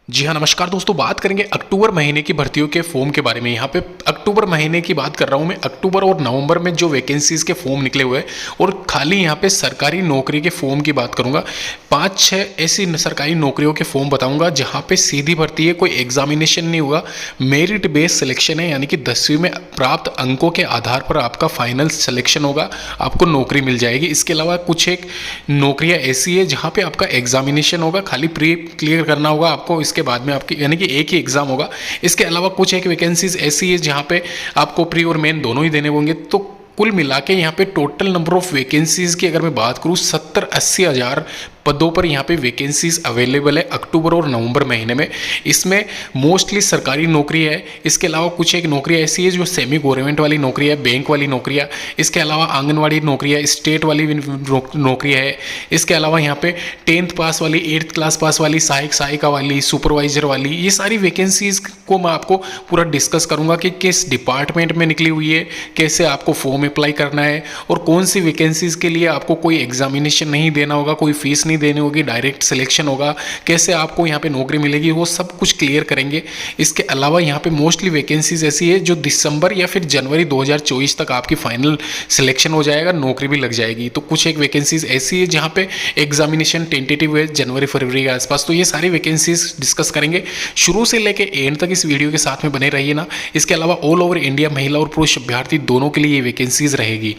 जी हाँ, नमस्कार दोस्तों। बात करेंगे अक्टूबर महीने की भर्तियों के फॉर्म के बारे में। यहाँ पे अक्टूबर महीने की बात कर रहा हूँ मैं। अक्टूबर और नवंबर में जो वैकेंसीज के फॉर्म निकले हुए हैं और खाली यहाँ पे सरकारी नौकरी के फॉर्म की बात करूँगा। 5-6 ऐसी सरकारी नौकरियों के फॉर्म बताऊँगा जहाँ पे सीधी भर्ती है, कोई एग्जामिनेशन नहीं होगा, मेरिट बेस्ड सिलेक्शन है, यानी कि 10वीं में प्राप्त अंकों के आधार पर आपका फाइनल सिलेक्शन होगा, आपको नौकरी मिल जाएगी। इसके अलावा कुछ एक नौकरियाँ ऐसी है जहाँ पे आपका एग्जामिनेशन होगा, खाली प्री क्लियर करना होगा आपको, इसके बाद में आपकी यानी कि एक ही एग्जाम होगा। इसके अलावा कुछ एक वैकेंसीज ऐसी है जहाँ पे आपको प्री और मेन दोनों ही देने होंगे। तो कुल मिला के यहाँ पे टोटल नंबर ऑफ वैकेंसीज की अगर मैं बात करूँ 70-80 हज़ार पदों पर यहाँ पे वैकेंसीज अवेलेबल है अक्टूबर और नवंबर महीने में। इसमें मोस्टली सरकारी नौकरी है। इसके अलावा कुछ एक नौकरी ऐसी है जो सेमी गवर्नमेंट वाली नौकरी है, बैंक वाली नौकरियाँ। इसके अलावा आंगनवाड़ी नौकरियाँ, स्टेट वाली नौकरियाँ है। इसके अलावा यहाँ पे 10th पास वाली, 8th क्लास पास वाली, सहायक सहायिका वाली, सुपरवाइजर वाली, ये सारी वैकेंसीज को मैं आपको पूरा डिस्कस करूँगा कि किस डिपार्टमेंट में निकली हुई है, कैसे आपको फॉर्म अप्लाई करना है और कौन सी वैकेंसीज के लिए आपको कोई एग्जामिनेशन नहीं देना होगा, कोई फीस नहीं देनी होगी, डायरेक्ट सिलेक्शन होगा, कैसे आपको यहाँ पे नौकरी मिलेगी, वो सब कुछ क्लियर करेंगे। इसके अलावा यहाँ पे मोस्टली वैकेंसीज ऐसी है जो दिसंबर या फिर जनवरी 2024 तक आपकी फाइनल सिलेक्शन हो जाएगा, नौकरी भी लग जाएगी। तो कुछ एक वैकेंसीज ऐसी है जहाँ पे एग्जामिनेशन टेंटेटिव है जनवरी फरवरी के आसपास। तो ये सारी वैकेंसीज डिस्कस करेंगे, शुरू से लेकर एंड तक इस वीडियो के साथ में बने रहिए ना। इसके अलावा ऑल ओवर इंडिया महिला और पुरुष अभ्यर्थी दोनों के लिए ये वैकेंसीज रहेगी।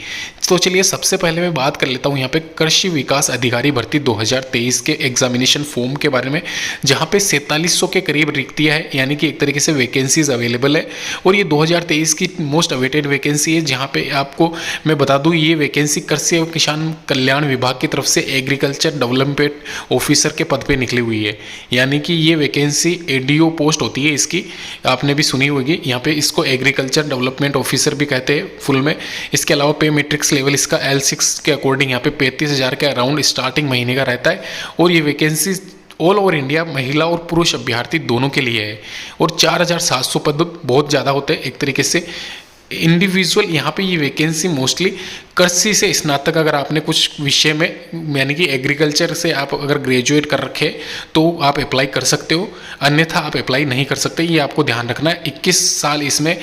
तो चलिए सबसे पहले मैं बात कर लेता हूँ यहाँ पे कृषि विकास अधिकारी भर्ती 2023 के एग्जामिनेशन फॉर्म के बारे में, जहाँ पे 4700 के करीब रिक्तियाँ है, यानी कि एक तरीके से वैकेंसीज अवेलेबल है। और ये 2023 की मोस्ट अवेटेड वैकेंसी है, जहाँ पे आपको मैं बता दूँ ये वैकेंसी कृषि और किसान कल्याण विभाग की तरफ से एग्रीकल्चर डेवलपमेंट ऑफिसर के पद पर निकली हुई है। यानी कि ये वैकेंसी ADO पोस्ट होती है इसकी, आपने भी सुनी होगी। यहाँ पे इसको एग्रीकल्चर डेवलपमेंट ऑफिसर भी कहते हैं फुल में। इसके अलावा पे मैट्रिक्स लेवल इसका L6 के अकॉर्डिंग यहाँ पे 35,000 के अराउंड स्टार्टिंग महीने का रहता है। और ये वैकेंसी ऑल ओवर इंडिया महिला और पुरुष अभ्यर्थी दोनों के लिए है। और 4,700 पद बहुत ज़्यादा होते हैं एक तरीके से इंडिविजुअल। यहाँ पे ये वैकेंसी मोस्टली कृषि से स्नातक, अगर आपने कुछ विषय में यानी कि एग्रीकल्चर से आप अगर ग्रेजुएट कर रखे तो आप अप्लाई कर सकते हो, अन्यथा आप अप्लाई नहीं कर सकते। ये आपको ध्यान रखना है। 21 साल इसमें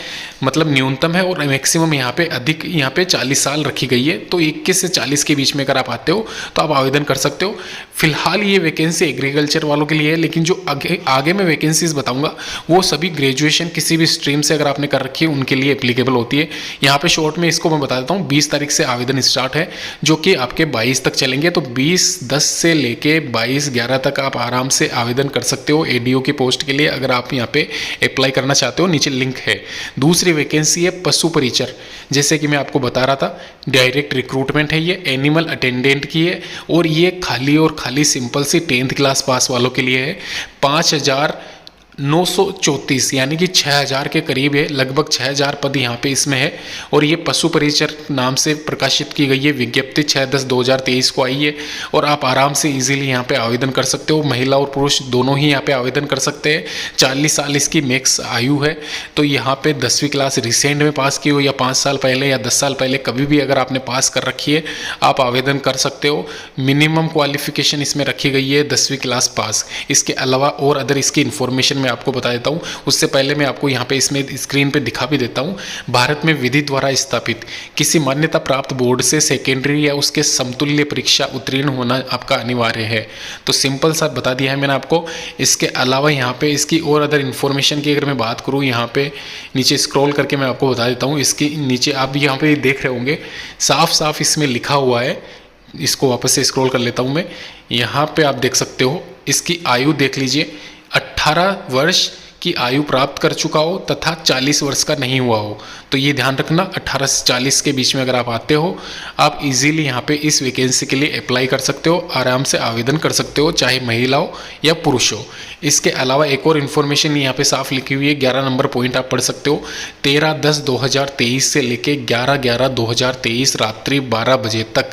मतलब न्यूनतम है और मैक्सिमम यहाँ पे अधिक, यहाँ पे 40 साल रखी गई है। तो 21 से 40 के बीच में अगर आप आते हो तो आप आवेदन कर सकते हो। फिलहाल ये वैकेंसी एग्रीकल्चर वालों के लिए है, लेकिन जो आगे मैं वैकेंसीज बताऊँगा वो सभी ग्रेजुएशन किसी भी स्ट्रीम से अगर आपने कर रखी है उनके लिए एप्लीकेबल होती है। यहाँ पे शॉर्ट में इसको मैं बता देता हूँ। 20 तारीख से आवेदन स्टार्ट है जो कि आपके 22 तक चलेंगे। तो 20/10 से लेके 22/11 तक आप आराम से आवेदन कर सकते हो ADO की पोस्ट के लिए, अगर आप यहाँ पे अप्लाई करना चाहते हो। नीचे लिंक है। दूसरी वैकेंसी है पशु परिचर, जैसे कि मैं आपको बता रहा था, डायरेक्ट रिक्रूटमेंट है ये, एनिमल अटेंडेंट की है। और ये खाली और खाली सिंपल सी 10th क्लास पास वालों के लिए है। 5,934 यानी कि 6,000 के करीब है, लगभग 6,000 पद यहाँ पे इसमें है। और ये पशु परिचर नाम से प्रकाशित की गई है, विज्ञप्ति 6/10/2023 को आई है। और आप आराम से इजीली यहाँ पे आवेदन कर सकते हो। महिला और पुरुष दोनों ही यहाँ पे आवेदन कर सकते हैं। 40 साल इसकी मैक्स आयु है। तो यहाँ पे 10वीं क्लास रिसेंट में पास की हो या 5 साल पहले या 10 साल पहले, कभी भी अगर आपने पास कर रखी है आप आवेदन कर सकते हो। मिनिमम क्वालिफिकेशन इसमें रखी गई है 10वीं क्लास पास। इसके अलावा और अदर इसकी इन्फॉर्मेशन आपको बता देता हूं। उससे पहले मैं आपको यहां पे इसमें स्क्रीन पे दिखा भी देता हूं। भारत में विधि द्वारा स्थापित किसी मान्यता प्राप्त बोर्ड से सेकेंडरी या उसके समतुल्य परीक्षा उत्तीर्ण होना आपका अनिवार्य है। तो सिंपल सा बता दिया है मैंने आपको। इसके अलावा यहां पे इसकी और अदर इन्फॉर्मेशन की अगर मैं बात करूं, यहां पे नीचे स्क्रॉल करके मैं आपको बता देता हूं। इसके नीचे आप यहां पे देख रहे होंगे साफ साफ इसमें लिखा हुआ है। इसको वापस से स्क्रॉल कर लेता हूं मैं। यहाँ पे आप देख सकते हो इसकी आयु देख लीजिए, 18 वर्ष की आयु प्राप्त कर चुका हो तथा 40 वर्ष का नहीं हुआ हो। तो ये ध्यान रखना, 18 से 40 के बीच में अगर आप आते हो आप इजीली यहाँ पे इस वैकेंसी के लिए अप्लाई कर सकते हो, आराम से आवेदन कर सकते हो, चाहे महिला हो या पुरुष हो। इसके अलावा एक और इन्फॉर्मेशन यहाँ पे साफ लिखी हुई है, 11 नंबर पॉइंट आप पढ़ सकते हो। 13/10/2023 से लेके 11/11/2023 रात्रि 12 बजे तक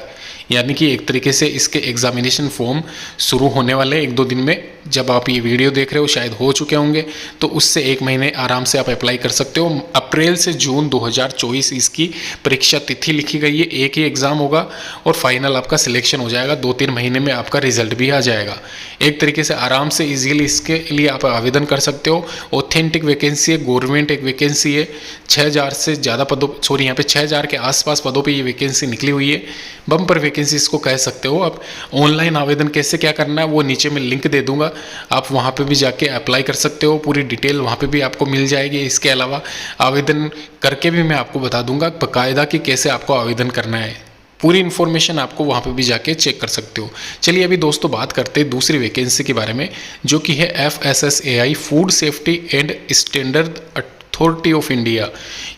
यानी कि एक तरीके से इसके एग्जामिनेशन फॉर्म शुरू होने वाले 1-2 दिन में। जब आप ये वीडियो देख रहे हो शायद हो चुके होंगे, तो उससे 1 महीने आराम से आप अप्लाई कर सकते हो। अप्रैल से जून 2024 इसकी परीक्षा तिथि लिखी गई है। एक ही एग्ज़ाम होगा और फाइनल आपका सिलेक्शन हो जाएगा। 2-3 महीने में आपका रिजल्ट भी आ जाएगा। एक तरीके से आराम से ईजिली इसके लिए आप आवेदन कर सकते हो। ऑथेंटिक वैकेंसी है, गवर्नमेंट एक वैकेंसी है। 6000 से ज़्यादा पदों, सॉरी यहाँ पे 6000 के आसपास पदों पे ये वैकेंसी निकली हुई है। बम्पर वैकेंसी इसको कह सकते हो। अब ऑनलाइन आवेदन कैसे क्या करना है वो नीचे मैं लिंक दे दूंगा, आप वहाँ पे भी जाके अप्लाई कर सकते हो। पूरी डिटेल वहाँ पे भी आपको मिल जाएगी। इसके अलावा आवेदन करके भी मैं आपको बता दूंगा बाकायदा कि कैसे आपको आवेदन करना है। पूरी इन्फॉर्मेशन आपको वहाँ पे भी जाके चेक कर सकते हो। चलिए अभी दोस्तों बात करते हैं दूसरी वैकेंसी के बारे में, जो कि है FSSAI food safety and standard authority of India.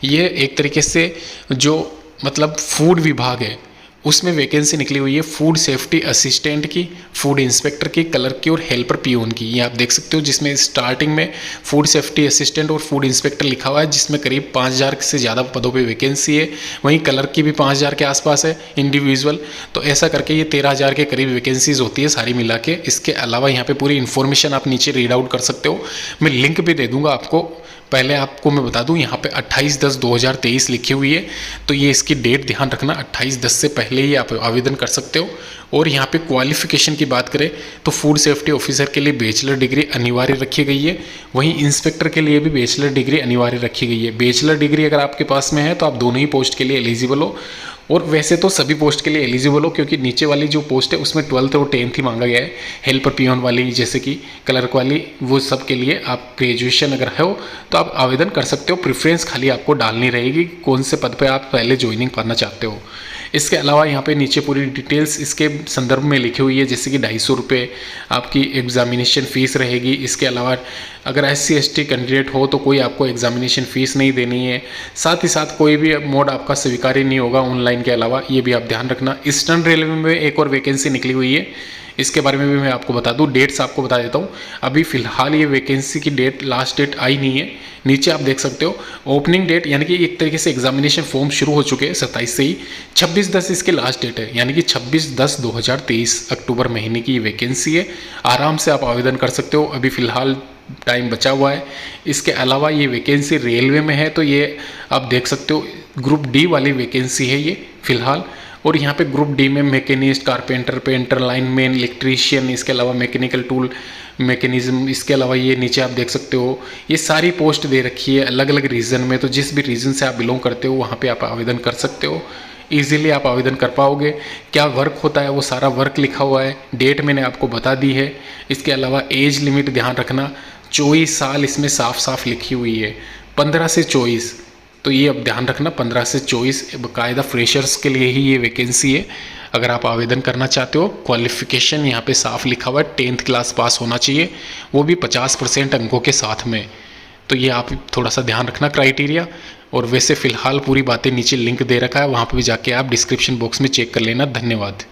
ये एक तरीके से जो मतलब फूड विभाग है उसमें वैकेंसी निकली हुई है फूड सेफ्टी असिस्टेंट की, फूड इंस्पेक्टर की, क्लर्क की और हेल्पर पियोन की। ये आप देख सकते हो, जिसमें स्टार्टिंग में फूड सेफ्टी असिस्टेंट और फूड इंस्पेक्टर लिखा हुआ है, जिसमें करीब 5000 से ज़्यादा पदों पे वैकेंसी है। वहीं क्लर्क की भी 5000 के आसपास है इंडिविजुअल। तो ऐसा करके ये 13000 के करीब वैकेंसीज होती है सारी मिला के। इसके अलावा यहाँ पर पूरी इन्फॉर्मेशन आप नीचे रीड आउट कर सकते हो, मैं लिंक भी दे दूँगा आपको। पहले आपको मैं बता दूं, यहाँ पे 28/10/2023 लिखी हुई है, तो ये इसकी डेट ध्यान रखना, 28/10 से पहले ही आप आवेदन कर सकते हो। और यहाँ पे क्वालिफिकेशन की बात करें तो फूड सेफ्टी ऑफिसर के लिए बैचलर डिग्री अनिवार्य रखी गई है। वहीं इंस्पेक्टर के लिए भी बैचलर डिग्री अनिवार्य रखी गई है। बैचलर डिग्री अगर आपके पास में है तो आप दोनों ही पोस्ट के लिए एलिजिबल हो। और वैसे तो सभी पोस्ट के लिए एलिजिबल हो, क्योंकि नीचे वाली जो पोस्ट है उसमें 12th और 10th ही मांगा गया है। हेल्पर पियोन वाली, जैसे कि क्लर्क वाली, वो सब के लिए आप ग्रेजुएशन अगर हो तो आप आवेदन कर सकते हो। प्रेफरेंस खाली आपको डालनी रहेगी कौन से पद पे आप पहले ज्वाइनिंग करना चाहते हो। इसके अलावा यहाँ पे नीचे पूरी डिटेल्स इसके संदर्भ में लिखी हुई है, जैसे कि 250 रुपये आपकी एग्जामिनेशन फ़ीस रहेगी। इसके अलावा अगर SC/ST कैंडिडेट हो तो कोई आपको एग्जामिनेशन फ़ीस नहीं देनी है। साथ ही साथ कोई भी मोड आपका स्वीकार्य नहीं होगा ऑनलाइन के अलावा, ये भी आप ध्यान रखना। ईस्टर्न रेलवे में एक और वैकेंसी निकली हुई है, इसके बारे में भी मैं आपको बता दूं। डेट्स आपको बता देता हूं। अभी फिलहाल ये वैकेंसी की डेट, लास्ट डेट आई नहीं है। नीचे आप देख सकते हो ओपनिंग डेट, यानी कि एक तरीके से एग्जामिनेशन फॉर्म शुरू हो चुके हैं 27 से ही। 26/10 इसकी लास्ट डेट है, यानी कि 26/10/2023 अक्टूबर महीने की ये वैकेंसी है। आराम से आप आवेदन कर सकते हो, अभी फ़िलहाल टाइम बचा हुआ है। इसके अलावा ये वैकेंसी रेलवे में है, तो ये आप देख सकते हो ग्रुप D वाली वैकेंसी है ये फ़िलहाल। और यहाँ पे ग्रुप D में machinist, carpenter, painter, lineman, electrician, इसके अलावा मैकेनिकल टूल मैकेनिज्म, इसके अलावा ये नीचे आप देख सकते हो ये सारी पोस्ट दे रखी है अलग अलग रीजन में। तो जिस भी रीजन से आप बिलोंग करते हो वहाँ पे आप आवेदन कर सकते हो। ईजिली आप आवेदन कर पाओगे। क्या वर्क होता है वो सारा वर्क लिखा हुआ है, डेट मैंने आपको बता दी है। इसके अलावा एज लिमिट ध्यान रखना, 24 साल इसमें साफ साफ लिखी हुई है, 15 से 24। तो ये अब ध्यान रखना, 15 से 24 बाकायदा फ्रेशर्स के लिए ही ये वैकेंसी है। अगर आप आवेदन करना चाहते हो, क्वालिफिकेशन यहाँ पे साफ लिखा हुआ है 10th क्लास पास होना चाहिए, वो भी 50% अंकों के साथ में। तो ये आप थोड़ा सा ध्यान रखना क्राइटेरिया। और वैसे फ़िलहाल पूरी बातें नीचे लिंक दे रखा है, वहाँ पे भी जाके आप डिस्क्रिप्शन बॉक्स में चेक कर लेना। धन्यवाद।